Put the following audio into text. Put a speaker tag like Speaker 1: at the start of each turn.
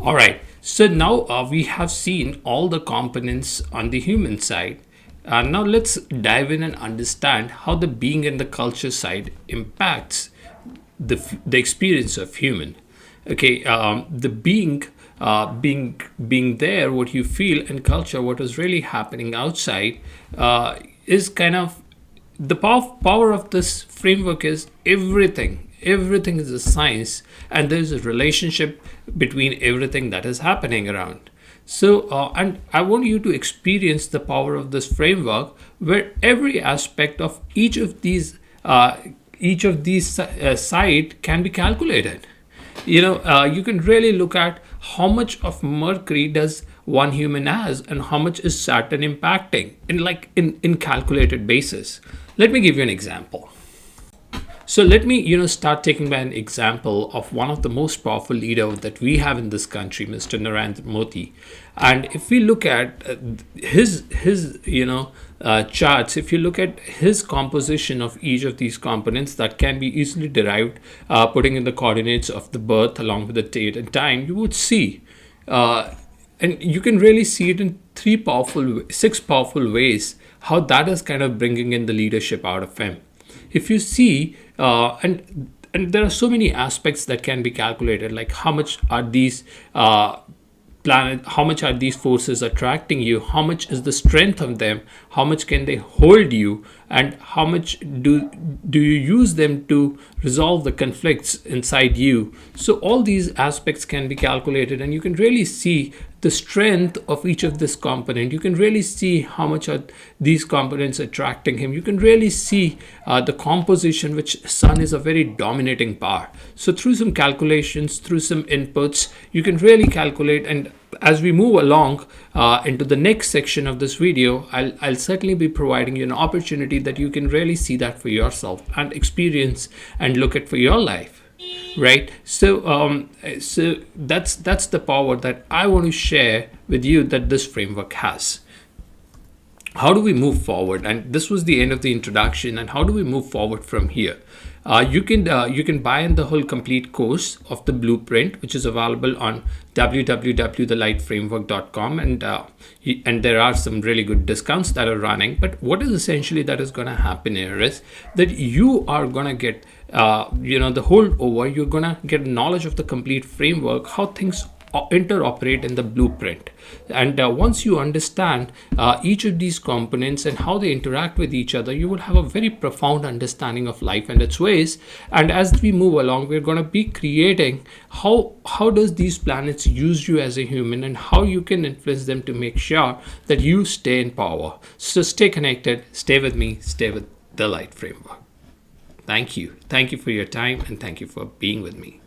Speaker 1: All right, so now we have seen all the components on the human side. Now let's dive in and understand how the being and the culture side impacts the experience of human. Okay, the being there, what you feel, and culture, what is really happening outside, is kind of the power of this framework is everything is a science, and there's a relationship between everything that is happening around. So and I want you to experience the power of this framework, where every aspect of each of these side can be calculated. You can really look at how much of Mercury does one human has, and how much is Saturn impacting in calculated basis. Let me give you an example. So let me, start taking by an example of one of the most powerful leader that we have in this country, Mr. Narendra Modi. And if we look at his charts, if you look at his composition of each of these components that can be easily derived, putting in the coordinates of the birth along with the date and time, you would see, and you can really see it in six powerful ways, how that is kind of bringing in the leadership out of him. If you see, and there are so many aspects that can be calculated, like how much are these how much are these forces attracting you, how much is the strength of them, how much can they hold you, and how much do you use them to resolve the conflicts inside you. So all these aspects can be calculated, and you can really see the strength of each of this component. You can really see how much are these components attracting him. You can really see the composition, which sun is a very dominating power. So through some calculations, through some inputs, you can really calculate. And as we move along into the next section of this video, I'll certainly be providing you an opportunity that you can really see that for yourself and experience and look at for your life. Right, so that's the power that I want to share with you that this framework has. How do we move forward? And this was the end of the introduction. And how do we move forward from here? You can buy in the whole complete course of the blueprint, which is available on www.thelightframework.com, and there are some really good discounts that are running. But what is essentially that is going to happen here is that you are going to get the whole over. You're going to get knowledge of the complete framework, how things interoperate in the blueprint. And once you understand each of these components and how they interact with each other, you will have a very profound understanding of life and its ways. And as we move along, we're going to be creating how does these planets use you as a human, and how you can influence them to make sure that you stay in power. So stay connected, stay with me, stay with the Light Framework. Thank you for your time, and thank you for being with me.